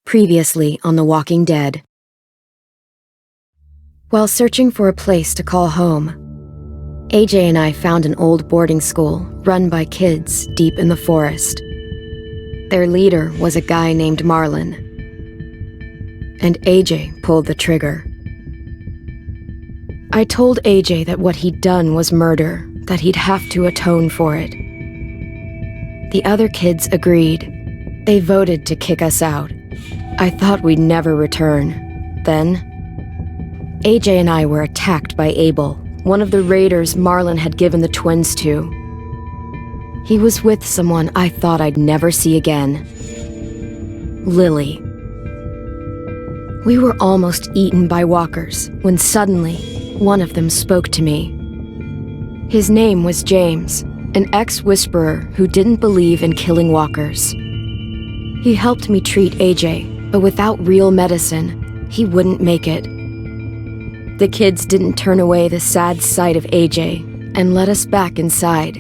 Previously on The Walking Dead. While searching for a place to call home, AJ and I found an old boarding school run by kids deep in the forest. Their leader was a guy named Marlon, and AJ pulled the trigger. I told AJ that what he'd done was murder, that he'd have to atone for it. The other kids agreed. They voted to kick us out. I thought we'd never return. Then, AJ and I were attacked by Abel, one of the raiders Marlon had given the twins to. He was with someone I thought I'd never see again. Lily. We were almost eaten by walkers when suddenly one of them spoke to me. His name was James, an ex-whisperer who didn't believe in killing walkers. He helped me treat AJ, but without real medicine, he wouldn't make it. The kids didn't turn away the sad sight of AJ and let us back inside.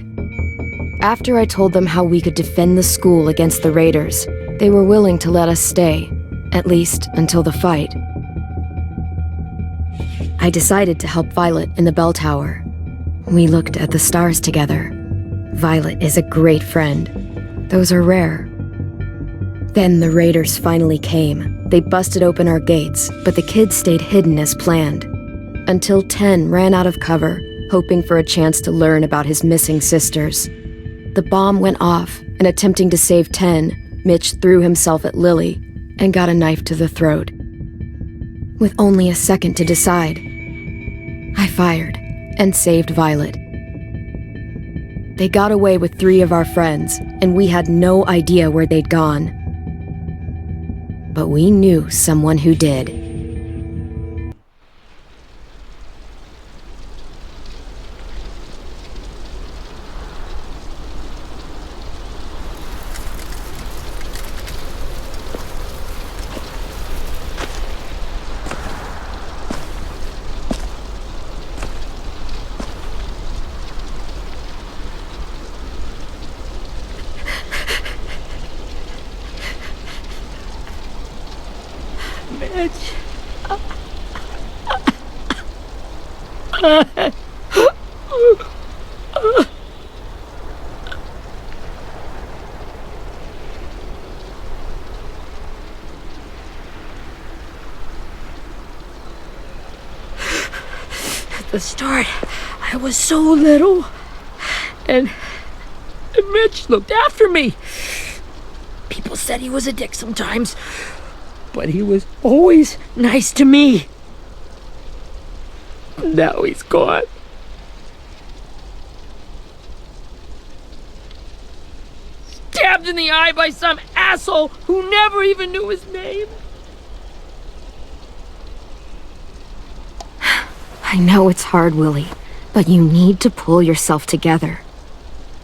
After I told them how we could defend the school against the raiders, they were willing to let us stay, at least until the fight. I decided to help Violet in the bell tower. We looked at the stars together. Violet is a great friend. Those are rare. Then the raiders finally came. They busted open our gates, but the kids stayed hidden as planned. Until 10 ran out of cover, hoping for a chance to learn about his missing sisters. The bomb went off, and attempting to save 10, Mitch threw himself at Lily and got a knife to the throat. With only a second to decide, I fired and saved Violet. They got away with 3 of our friends, and we had no idea where they'd gone. But we knew someone who did. At the start, I was so little, and Mitch looked after me. People said he was a dick sometimes, but he was always nice to me. Now he's gone. Stabbed in the eye by some asshole who never even knew his name. I know it's hard, Willie, but you need to pull yourself together.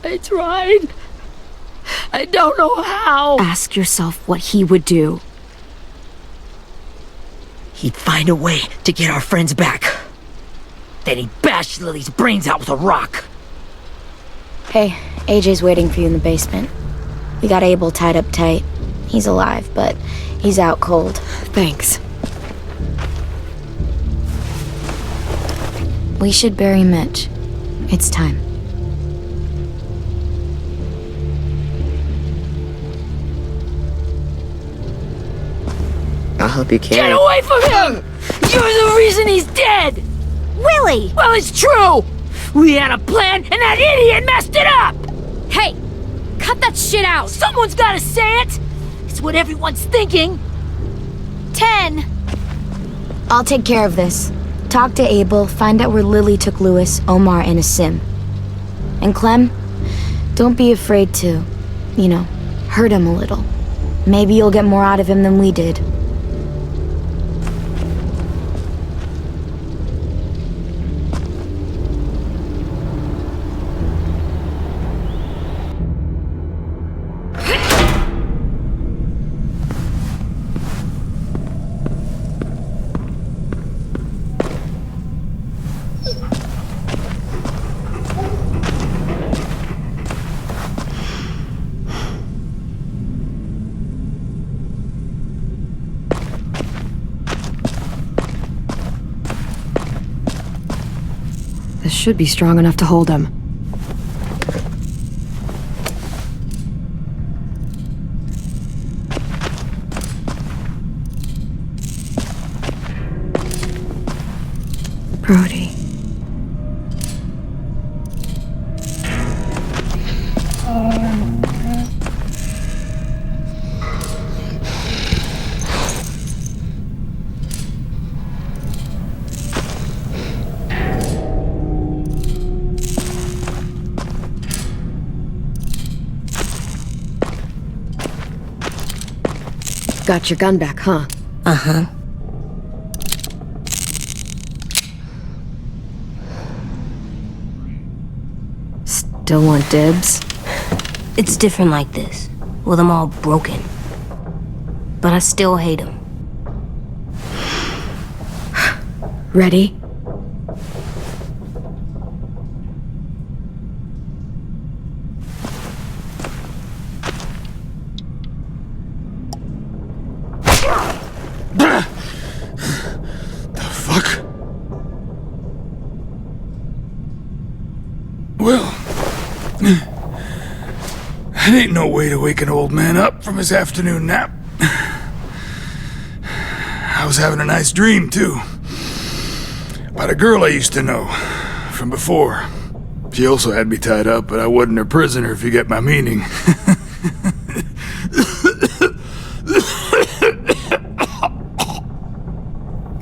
I tried. I don't know how. Ask yourself what he would do. He'd find a way to get our friends back. Then he'd bash Lily's brains out with a rock. Hey, AJ's waiting for you in the basement. We got Abel tied up tight. He's alive, but he's out cold. Thanks. We should bury Mitch. It's time. I'll help you carry. Get away from him! You're the reason he's dead! Willie! Well, it's true! We had a plan, and that idiot messed it up! Hey! Cut that shit out! Someone's gotta say it! It's what everyone's thinking. 10! I'll take care of this. Talk to Abel, find out where Lily took Lewis, Omar, and Asim. And Clem, don't be afraid to, hurt him a little. Maybe you'll get more out of him than we did. This should be strong enough to hold him. Brody. Got your gun back, huh? Uh-huh. Still want dibs? It's different like this, with them all broken. But I still hate them. Ready? The fuck? Well, that ain't no way to wake an old man up from his afternoon nap. I was having a nice dream, too. About a girl I used to know from before. She also had me tied up, but I wasn't her prisoner, if you get my meaning.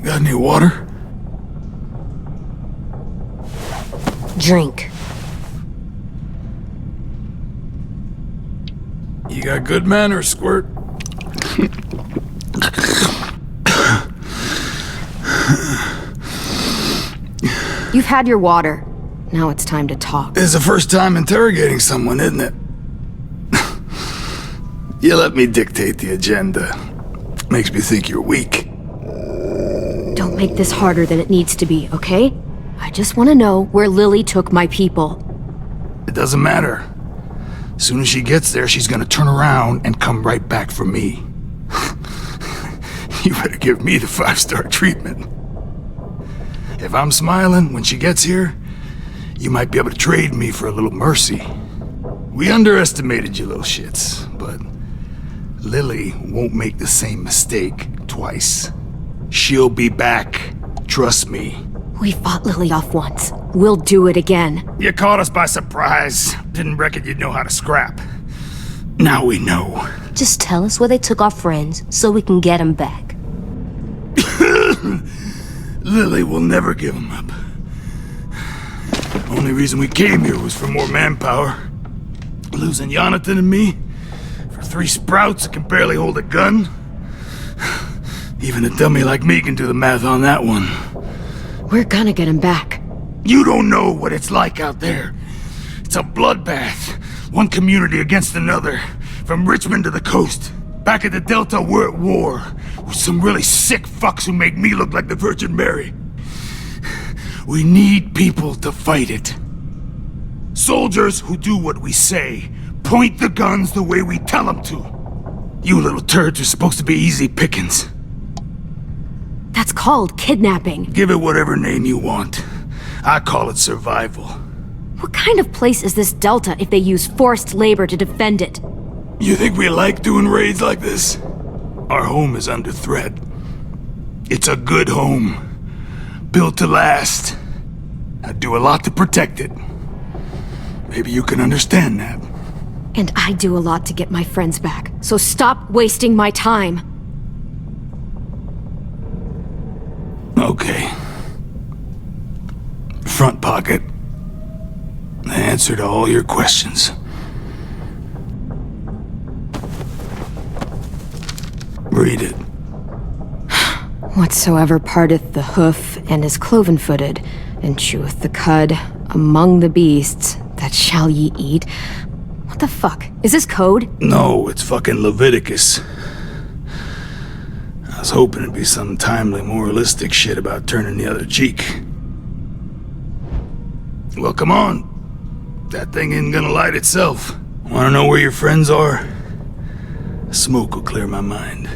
Got any water? Drink. You got good manners, Squirt. You've had your water. Now it's time to talk. It's the first time interrogating someone, isn't it? You let me dictate the agenda. Makes me think you're weak. Don't make this harder than it needs to be, okay? I just want to know where Lily took my people. It doesn't matter. As soon as she gets there, she's gonna turn around and come right back for me. You better give me the 5-star treatment. If I'm smiling when she gets here, you might be able to trade me for a little mercy. We underestimated you little shits, but Lily won't make the same mistake twice. She'll be back. Trust me. We fought Lily off once. We'll do it again. You caught us by surprise. Didn't reckon you'd know how to scrap. Now we know. Just tell us where they took our friends so we can get them back. Lily will never give him up. Only reason we came here was for more manpower. Losing Jonathan and me for 3 sprouts that can barely hold a gun. Even a dummy like me can do the math on that one. We're gonna get him back. You don't know what it's like out there. It's a bloodbath. One community against another. From Richmond to the coast. Back at the Delta, we're at war. With some really sick fucks who make me look like the Virgin Mary. We need people to fight it. Soldiers who do what we say. Point the guns the way we tell them to. You little turds are supposed to be easy pickings. That's called kidnapping. Give it whatever name you want. I call it survival. What kind of place is this Delta if they use forced labor to defend it? You think we like doing raids like this? Our home is under threat. It's a good home. Built to last. I do a lot to protect it. Maybe you can understand that. And I do a lot to get my friends back. So stop wasting my time. Okay. Front pocket. The answer to all your questions. Read it. Whatsoever parteth the hoof and is cloven-footed, and cheweth the cud among the beasts, that shall ye eat. What the fuck? Is this code? No, it's fucking Leviticus. I was hoping it'd be some timely moralistic shit about turning the other cheek. Well, come on. That thing isn't gonna light itself. Wanna know where your friends are? Smoke will clear my mind.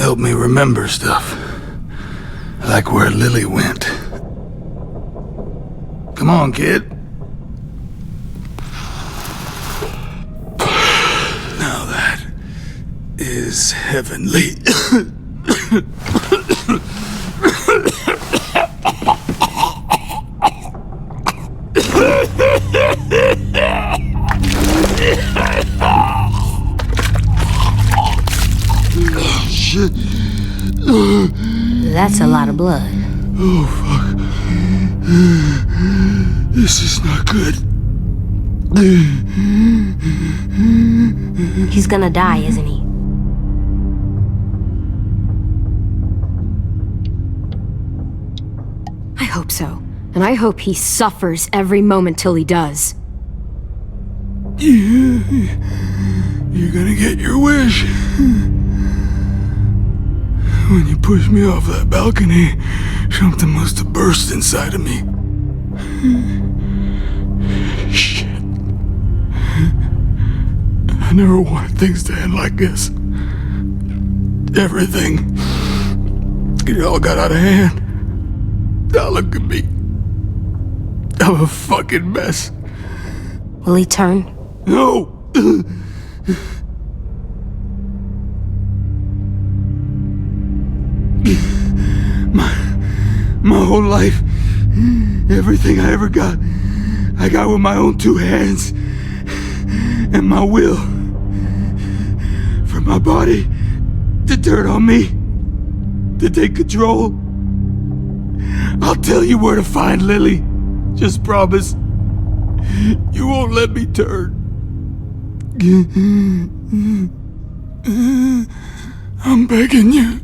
help me remember stuff. Like where Lily went. Come on, kid. Now that is heavenly. Shit. That's a lot of blood. Oh, fuck. This is not good. He's gonna die, isn't he? I hope so. And I hope he suffers every moment till he does. Yeah, you're gonna get your wish. When you pushed me off that balcony, something must have burst inside of me. Shit. I never wanted things to end like this. Everything. It all got out of hand. Now look at me. I'm a fucking mess. Will he turn? No! My whole life, everything I ever got, I got with my own two hands and my will. For my body to turn on me, to take control. I'll tell you where to find Lily. Just promise. You won't let me turn. I'm begging you.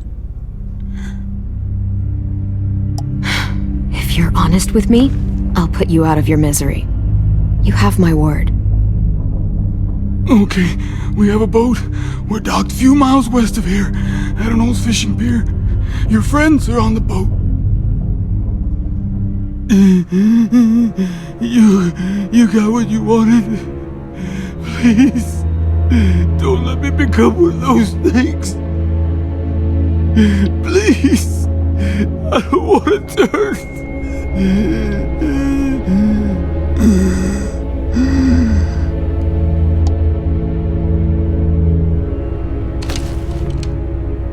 If you're honest with me, I'll put you out of your misery. You have my word. Okay, we have a boat. We're docked a few miles west of here, at an old fishing pier. Your friends are on the boat. You got what you wanted. Please, don't let me become one of those things. Please, I don't want to turn.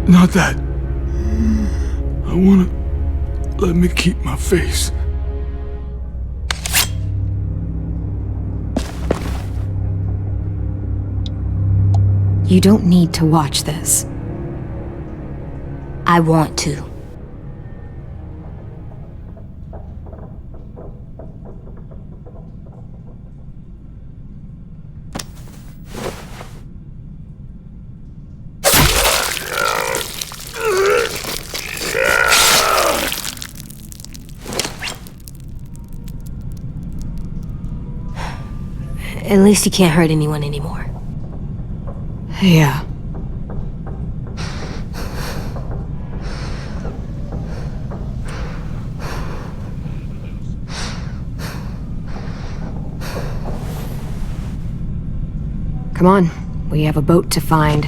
Not that. I wanna let me keep my face. You don't need to watch this. I want to. At least he can't hurt anyone anymore. Yeah. Come on, we have a boat to find.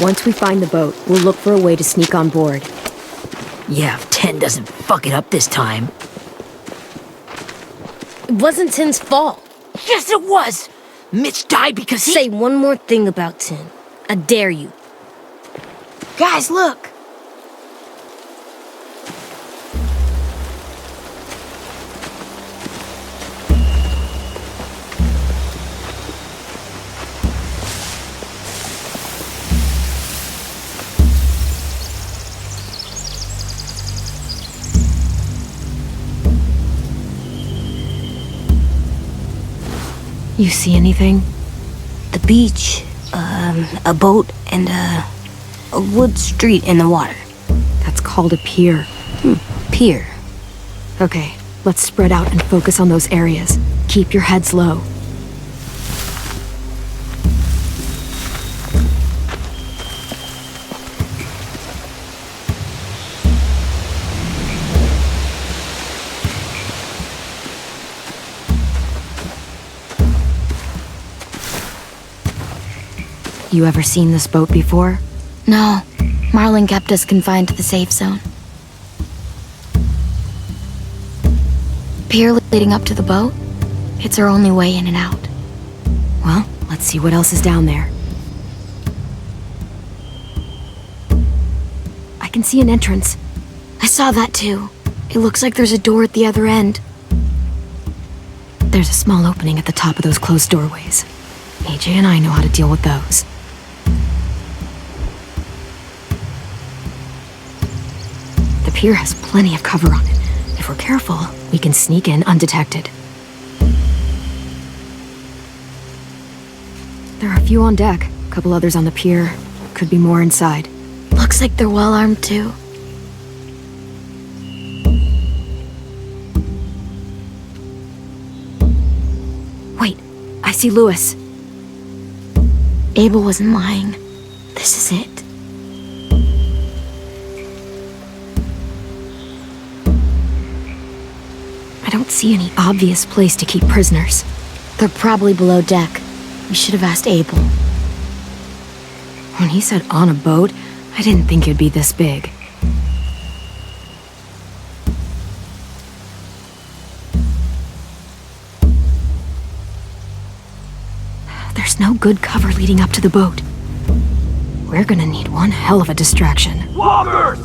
Once we find the boat, we'll look for a way to sneak on board. Yeah, if 10 doesn't fuck it up this time. It wasn't Tin's fault. Yes, it was! Mitch died because he— Say one more thing about Tin. I dare you. Guys, look! You see anything? The beach, a boat, and a wood street in the water. That's called a pier. Pier. Okay, let's spread out and focus on those areas. Keep your heads low. You ever seen this boat before? No, Marlin kept us confined to the safe zone. Pier leading up to the boat? It's our only way in and out. Well, let's see what else is down there. I can see an entrance. I saw that too. It looks like there's a door at the other end. There's a small opening at the top of those closed doorways. AJ and I know how to deal with those. The pier has plenty of cover on it. If we're careful, we can sneak in undetected. There are a few on deck, a couple others on the pier. Could be more inside. Looks like they're well armed too. Wait, I see Lewis. Abel wasn't lying. This is it. I don't see any obvious place to keep prisoners. They're probably below deck. We should have asked Abel. When he said on a boat, I didn't think it'd be this big. There's no good cover leading up to the boat. We're gonna need one hell of a distraction. Walkers!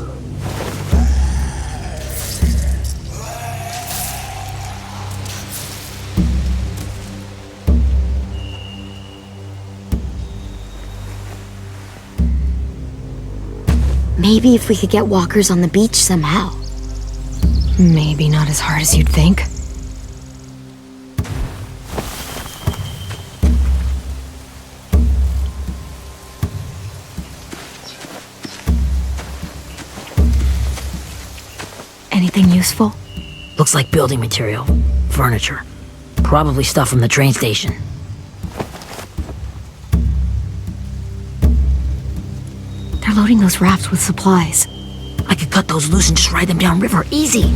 Maybe if we could get walkers on the beach somehow. Maybe not as hard as you'd think. Anything useful? Looks like building material. Furniture. Probably stuff from the train station. They're loading those rafts with supplies. I could cut those loose and just ride them downriver. Easy.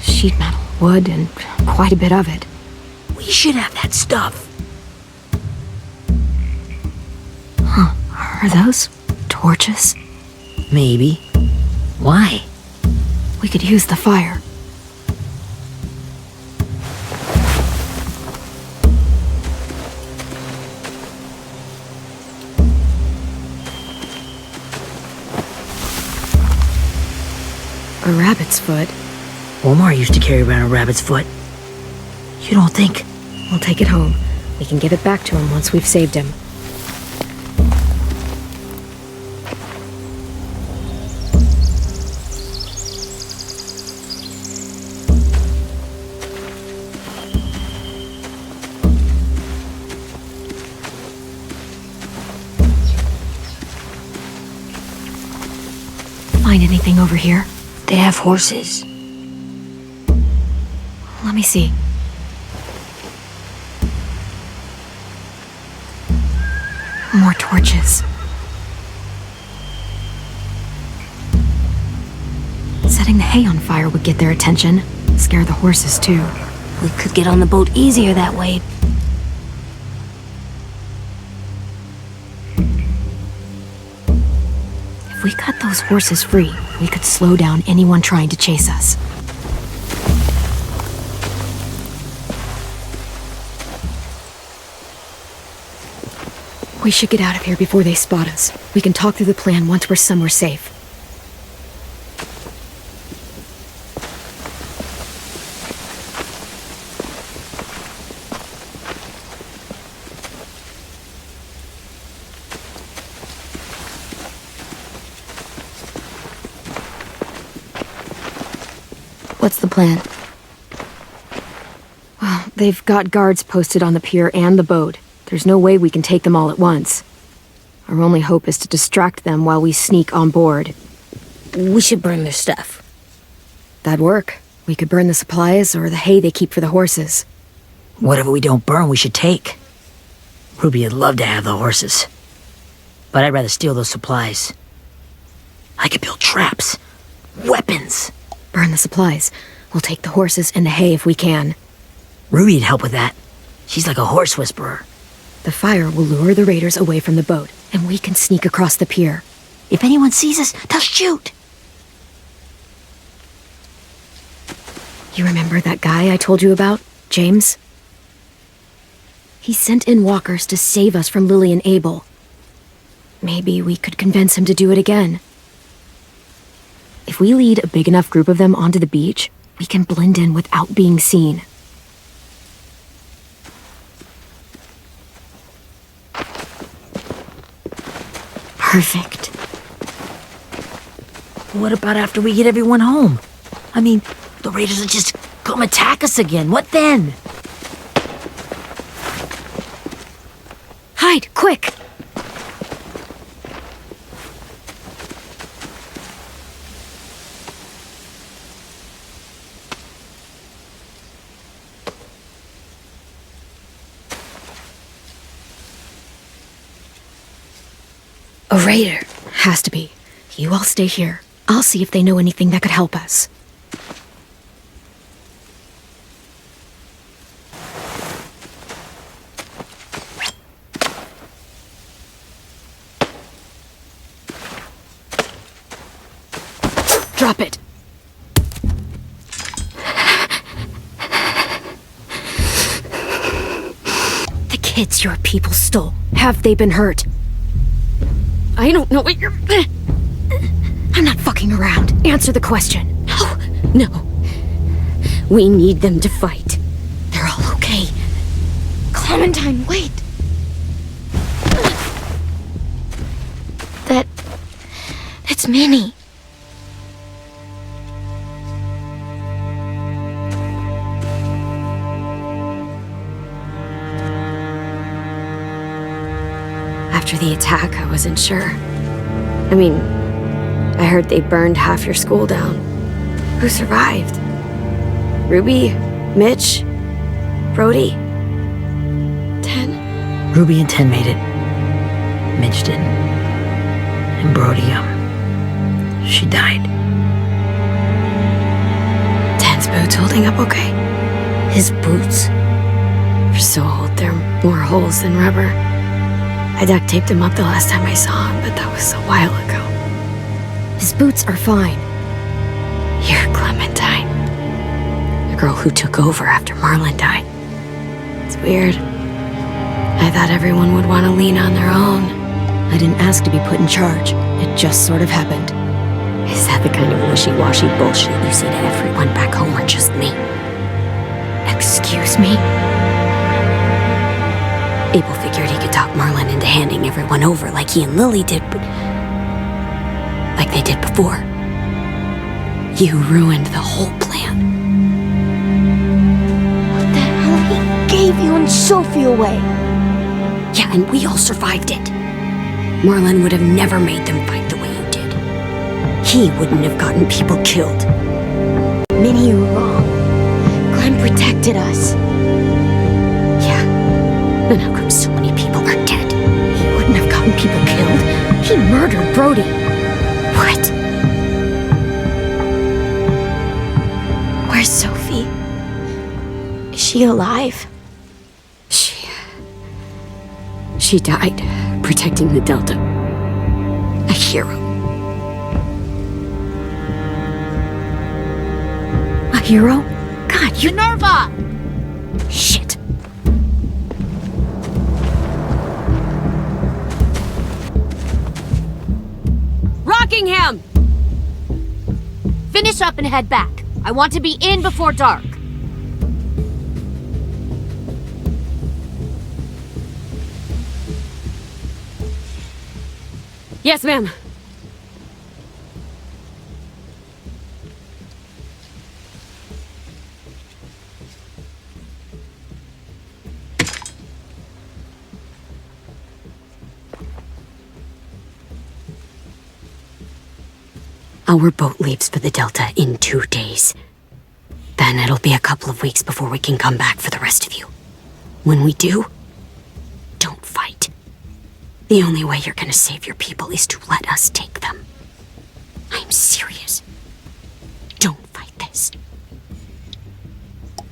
Sheet metal, wood, and quite a bit of it. We should have that stuff. Huh. Are those torches? Maybe. Why? We could use the fire. A rabbit's foot. Omar used to carry around a rabbit's foot. You don't think? We'll take it home. We can give it back to him once we've saved him. Find anything over here? They have horses. Let me see. More torches. Setting the hay on fire would get their attention. Scare the horses, too. We could get on the boat easier that way. If we cut those horses free, we could slow down anyone trying to chase us. We should get out of here before they spot us. We can talk through the plan once we're somewhere safe. What's the plan? Well, they've got guards posted on the pier and the boat. There's no way we can take them all at once. Our only hope is to distract them while we sneak on board. We should burn their stuff. That'd work. We could burn the supplies or the hay they keep for the horses. Whatever we don't burn, we should take. Ruby would love to have the horses. But I'd rather steal those supplies. I could build traps. Weapons. Burn the supplies. We'll take the horses and the hay if we can. Ruby'd help with that. She's like a horse whisperer. The fire will lure the raiders away from the boat, and we can sneak across the pier. If anyone sees us, they'll shoot. You remember that guy I told you about, James? He sent in walkers to save us from Lily and Abel. Maybe we could convince him to do it again. If we lead a big enough group of them onto the beach, we can blend in without being seen. Perfect. What about after we get everyone home? I mean, the raiders will just come attack us again. What then? Hide, quick! A raider. Has to be. You all stay here. I'll see if they know anything that could help us. Drop it. The kids your people stole. Have they been hurt? I don't know what you're... I'm not fucking around. Answer the question. No. We need them to fight. They're all okay. Clementine, wait. That's Minnie. After the attack, I wasn't sure. I mean, I heard they burned half your school down. Who survived? Ruby? Mitch? Brody? 10? Ruby and 10 made it. Mitch didn't. And Brody, she died. 10's boots holding up okay? His boots. They're so old, there are more holes than rubber. I duct taped him up the last time I saw him, but that was a while ago. His boots are fine. You're Clementine. The girl who took over after Marlon died. It's weird. I thought everyone would want to lean on their own. I didn't ask to be put in charge. It just sort of happened. Is that the kind of wishy-washy bullshit you say to everyone back home or just me? Excuse me? Abel figured he could talk Marlon into handing everyone over like he and Lily did, but... like they did before. You ruined the whole plan. What the hell? He gave you and Sophie away. Yeah, and we all survived it. Marlon would have never made them fight the way you did. He wouldn't have gotten people killed. Minnie, you're wrong. Clem protected us. Yeah. And how come so many people are dead? He wouldn't have gotten people killed. He murdered Brody. What? Where's Sophie? Is she alive? She died protecting the Delta. A hero. hero? God, you... Minerva! Shit. Rockingham! Finish up and head back. I want to be in before dark. Yes, ma'am. Our boat leaves for the Delta in 2 days. Then it'll be a couple of weeks before we can come back for the rest of you. When we do, don't fight. The only way you're gonna save your people is to let us take them. I'm serious. Don't fight this.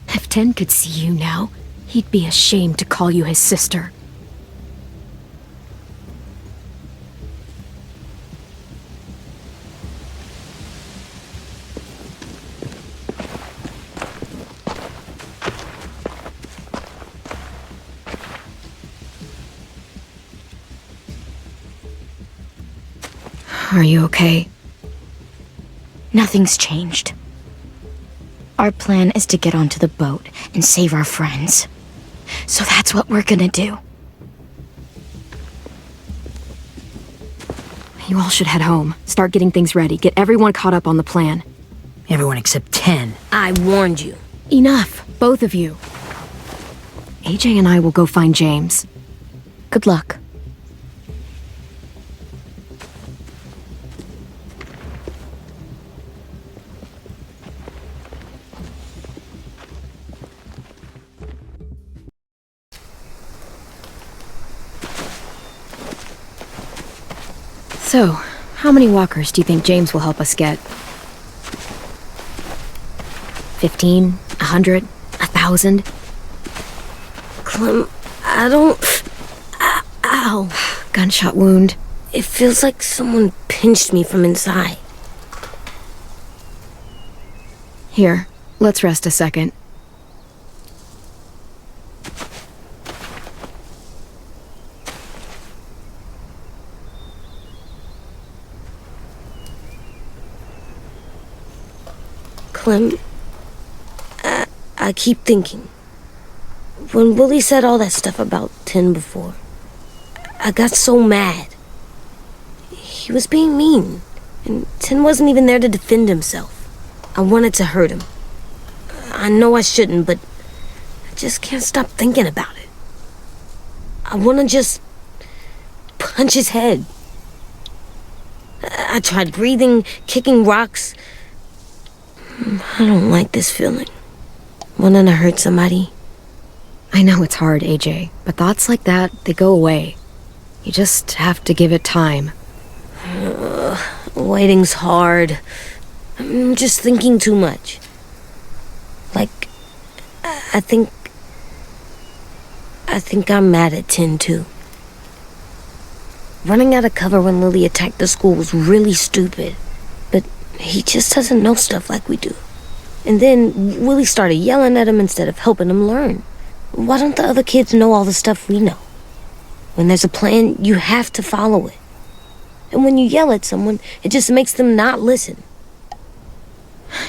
If Ten could see you now, he'd be ashamed to call you his sister. Are you okay? Nothing's changed. Our plan is to get onto the boat and save our friends. So that's what we're gonna do. You all should head home. Start getting things ready. Get everyone caught up on the plan. Everyone except 10. I warned you. Enough, both of you. AJ and I will go find James. Good luck. So, how many walkers do you think James will help us get? 15? 100? 1,000? Clem, I don't... Ow. Gunshot wound. It feels like someone pinched me from inside. Here, let's rest a second. Clem, I keep thinking. When Willie said all that stuff about 10 before, I got so mad. He was being mean, and 10 wasn't even there to defend himself. I wanted to hurt him. I know I shouldn't, but I just can't stop thinking about it. I want to just punch his head. I tried breathing, kicking rocks. I don't like this feeling. Wanting to hurt somebody. I know it's hard, AJ, but thoughts like that, they go away. You just have to give it time. Waiting's hard. I'm just thinking too much. Like, I think I'm mad at 10 too. Running out of cover when Lily attacked the school was really stupid. But he just doesn't know stuff like we do. And then Willie started yelling at him instead of helping him learn. Why don't the other kids know all the stuff we know? When there's a plan, you have to follow it. And when you yell at someone, it just makes them not listen.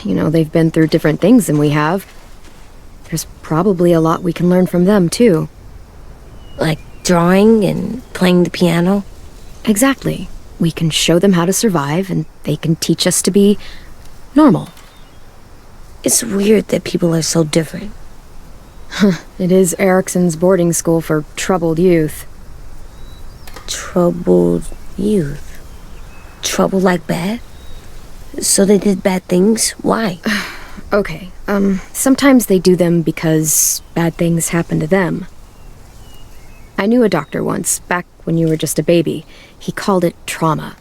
You know, they've been through different things than we have. There's probably a lot we can learn from them, too. Like drawing and playing the piano. Exactly. We can show them how to survive, and they can teach us to be normal. It's weird that people are so different. It is Erickson's boarding school for troubled youth. Troubled youth? Trouble like bad? So they did bad things? Why? Okay, sometimes they do them because bad things happen to them. I knew a doctor once, back when you were just a baby. He called it trauma.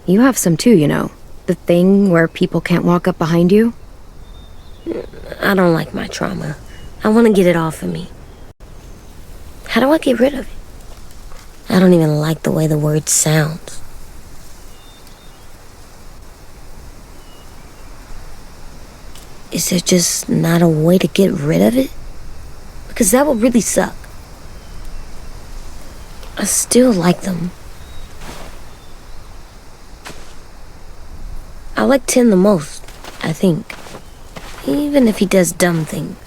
You have some too, you know. The thing where people can't walk up behind you. I don't like my trauma. I want to get it off of me. How do I get rid of it? I don't even like the way the word sounds. Is there just not a way to get rid of it? Because that would really suck. I still like them. I like Tin the most, I think. Even if he does dumb things.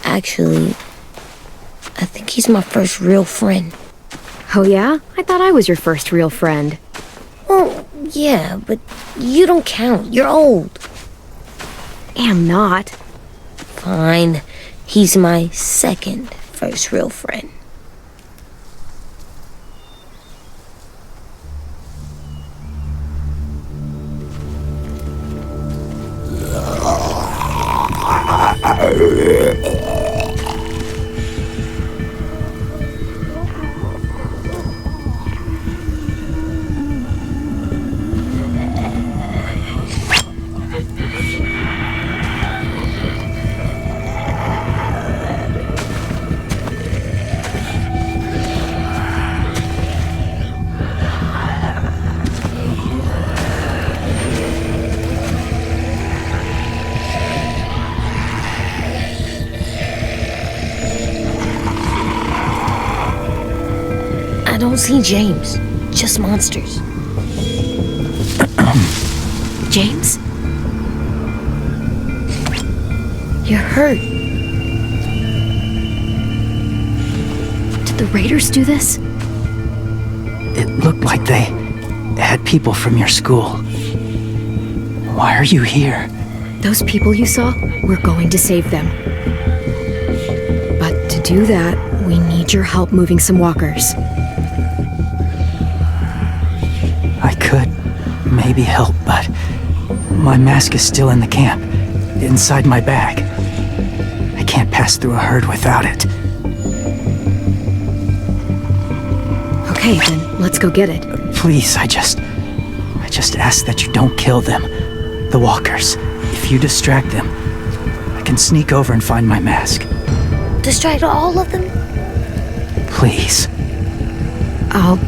Actually, I think he's my first real friend. Oh yeah? I thought I was your first real friend. Well, yeah, but you don't count. You're old. Am not. Fine. He's my second first real friend. I don't see James, just monsters. James? You're hurt. Did the raiders do this? It looked like they had people from your school. Why are you here? Those people you saw, we're going to save them. But to do that, we need your help moving some walkers. I could maybe help, but my mask is still in the camp, inside my bag. I can't pass through a herd without it. Okay, then let's go get it. Please, I just ask that you don't kill them. The walkers. If you distract them, I can sneak over and find my mask. Distract all of them? Please. I'll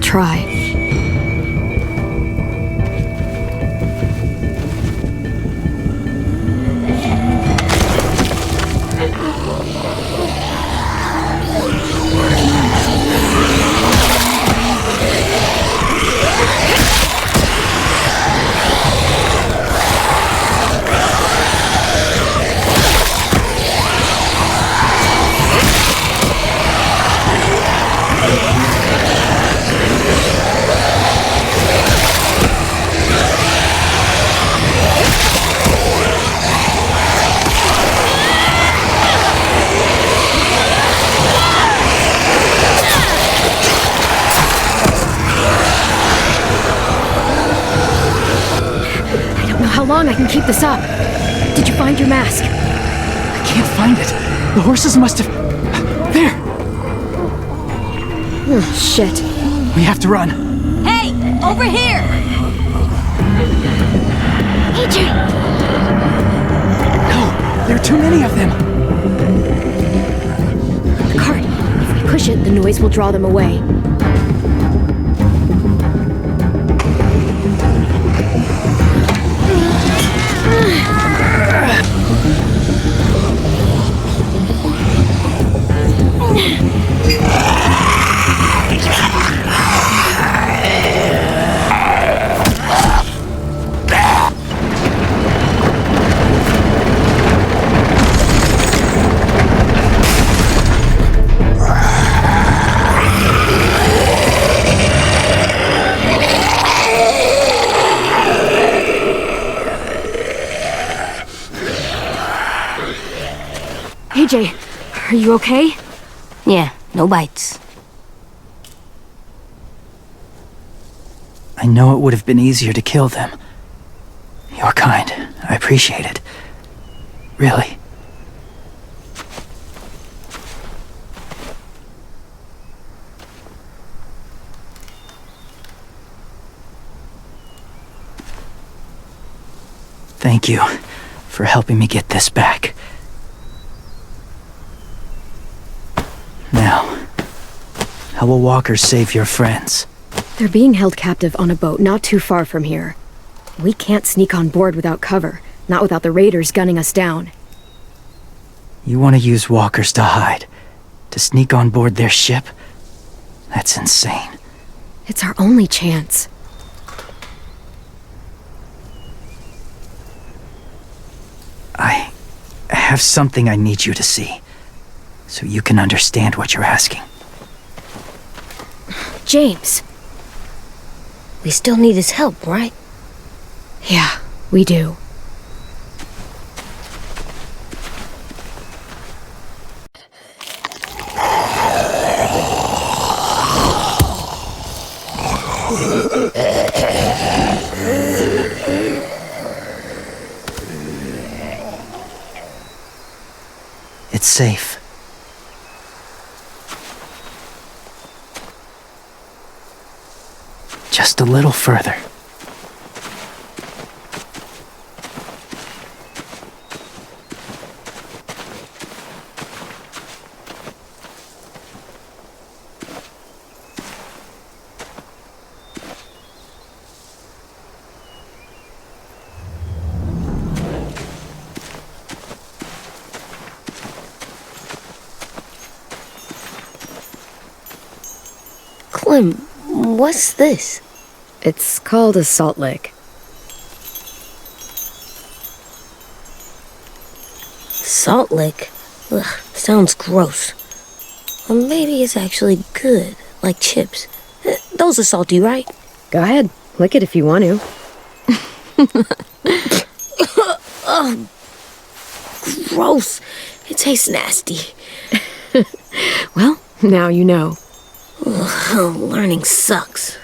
try. How long I can keep this up? Did you find your mask? I can't find it. The horses must have... There! Oh, shit. We have to run. Hey, over here! AJ! No, there are too many of them. The cart. If we push it, the noise will draw them away. AJ, are you okay? Yeah, no bites. I know it would have been easier to kill them. You're kind. I appreciate it. Really. Thank you for helping me get this back. Now, how will walkers save your friends? They're being held captive on a boat not too far from here. We can't sneak on board without cover, Not without the raiders gunning us down. You want to use walkers to hide? To sneak on board their ship? That's insane. It's our only chance. I have something I need you to see, so you can understand what you're asking. James. We still need his help, right? Yeah, we do. It's safe. Just a little further. Clem, what's this? It's called a salt lick. Salt lick? Ugh, sounds gross. Or maybe it's actually good, like chips. Those are salty, right? Go ahead, lick it if you want to. Ugh, gross. It tastes nasty. Well, now you know. Ugh, learning sucks.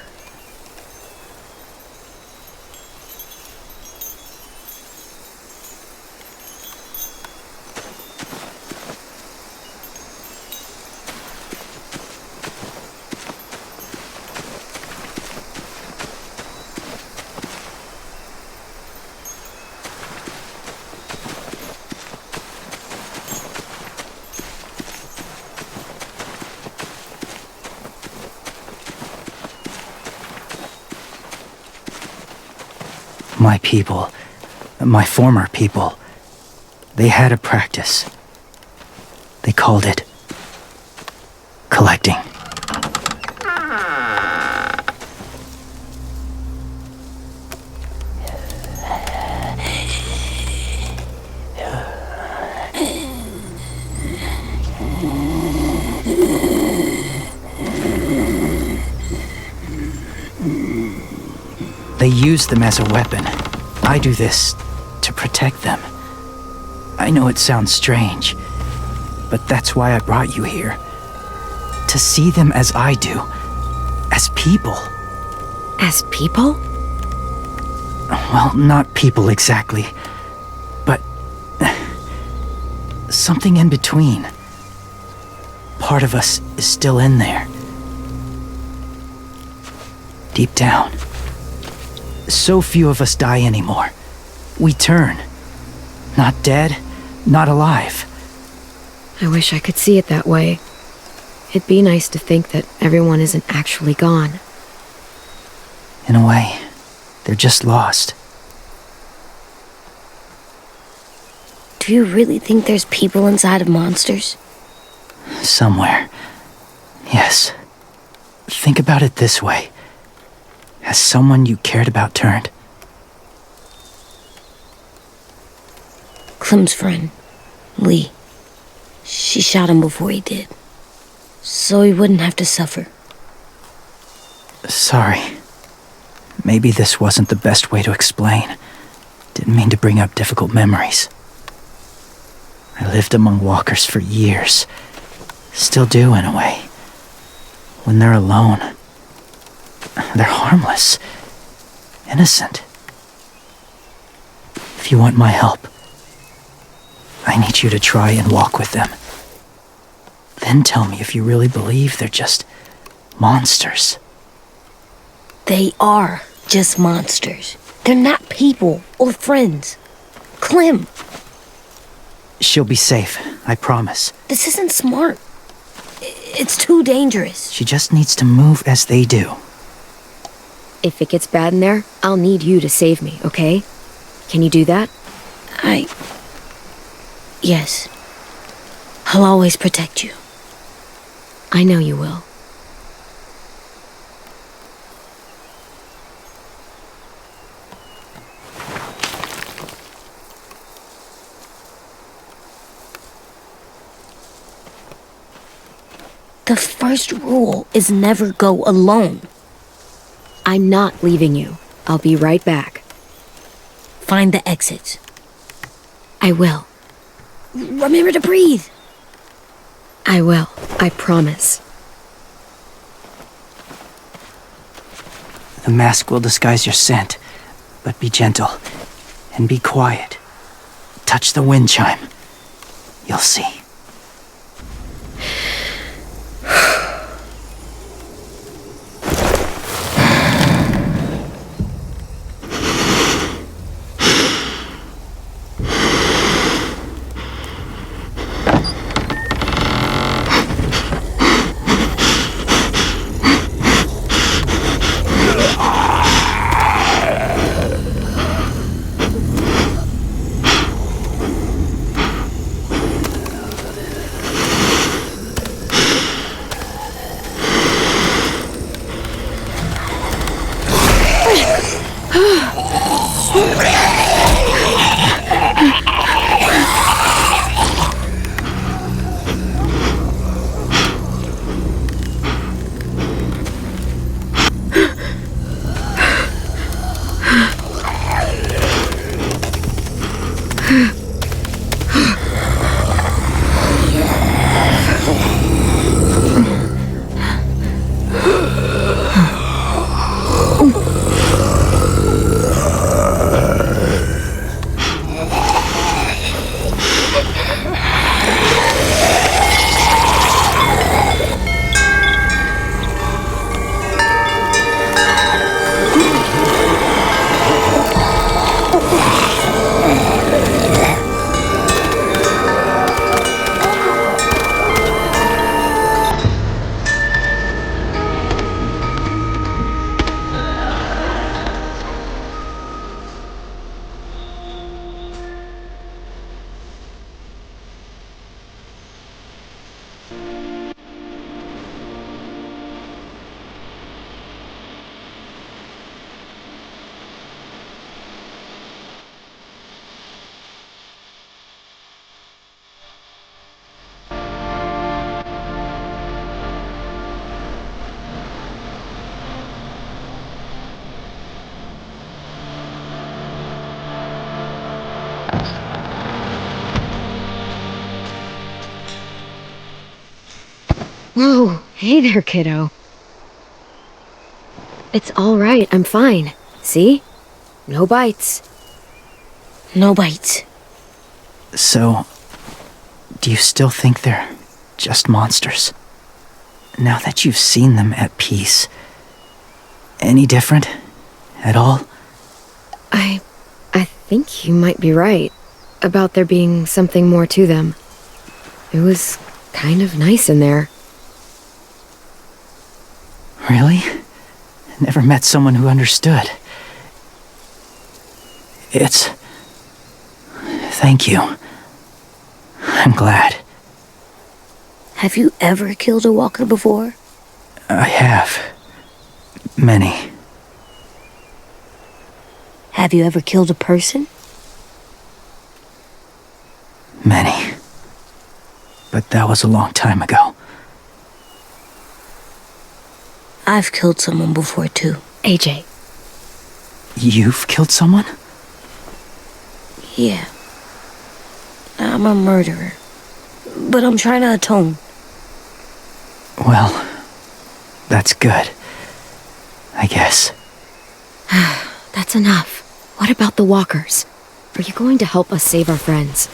My people, my former people, they had a practice. They called it collecting. They use them as a weapon. I do this to protect them. I know it sounds strange, but that's why I brought you here. To see them as I do. As people. As people? Well, not people exactly, but something in between. Part of us is still in there. Deep down. So few of us die anymore. We turn. Not dead, not alive. I wish I could see it that way. It'd be nice to think that everyone isn't actually gone. In a way, they're just lost. Do you really think there's people inside of monsters? Somewhere. Yes. Think about it this way. Has someone you cared about turned? Clem's friend, Lee. She shot him before he did. So he wouldn't have to suffer. Sorry. Maybe this wasn't the best way to explain. Didn't mean to bring up difficult memories. I lived among walkers for years. Still do, in a way. When they're alone, they're harmless. Innocent. If you want my help, I need you to try and walk with them. Then tell me if you really believe they're just monsters. They are just monsters. They're not people or friends. Clem, She'll be safe, I promise. this isn't smart. It's too dangerous. She just needs to move as they do. If it gets bad in there, I'll need you to save me, okay? Can you do that? Yes. I'll always protect you. I know you will. The first rule is never go alone. I'm not leaving you. I'll be right back. Find the exits. I will. Remember to breathe. I will. I promise. The mask will disguise your scent, but be gentle and be quiet. Touch the wind chime. You'll see. Whoa, hey there, kiddo. It's all right, I'm fine. See? No bites. No bites. So, do you still think they're just monsters? Now that you've seen them at peace, any different at all? I think you might be right about there being something more to them. It was kind of nice in there. Really? Never met someone who understood. Thank you. I'm glad. Have you ever killed a walker before? I have. Many. Have you ever killed a person? Many. But that was a long time ago. I've killed someone before, too. AJ. You've killed someone? Yeah. I'm a murderer. But I'm trying to atone. Well, that's good. I guess. That's enough. What about the walkers? Are you going to help us save our friends?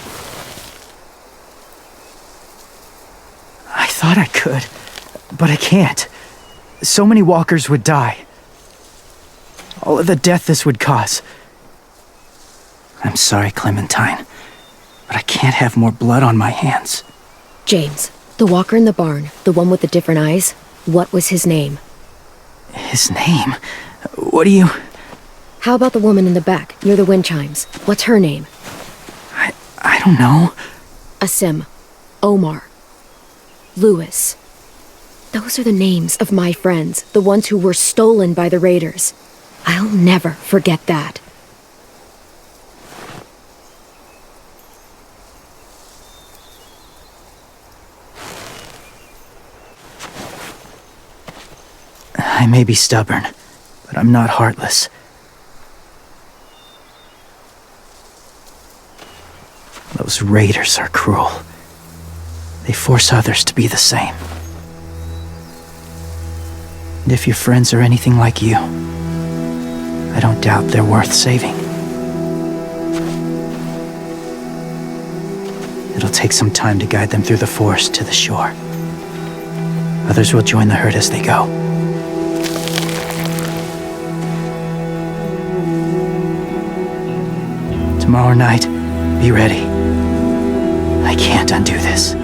I thought I could, but I can't. So many walkers would die. All of the death this would cause. I'm sorry, Clementine, but I can't have more blood on my hands. James, the walker in the barn, the one with the different eyes, what was his name? His name? What do you... How about the woman in the back, near the wind chimes? What's her name? I don't know. Asim, Omar, Lewis. Those are the names of my friends, the ones who were stolen by the raiders. I'll never forget that. I may be stubborn, but I'm not heartless. Those raiders are cruel. They force others to be the same. And if your friends are anything like you, I don't doubt they're worth saving. It'll take some time to guide them through the forest to the shore. Others will join the herd as they go. Tomorrow night, be ready. I can't undo this.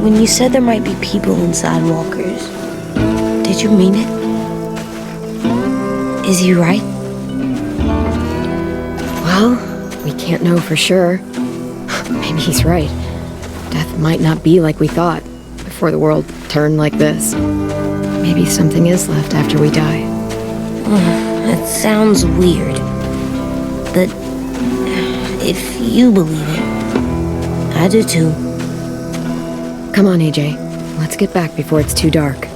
When you said there might be people inside walkers, did you mean it? Is he right? Well, we can't know for sure. Maybe he's right. Death might not be like we thought before the world turned like this. Maybe something is left after we die. That sounds weird. But if you believe it, I do too. Come on, AJ. Let's get back before it's too dark.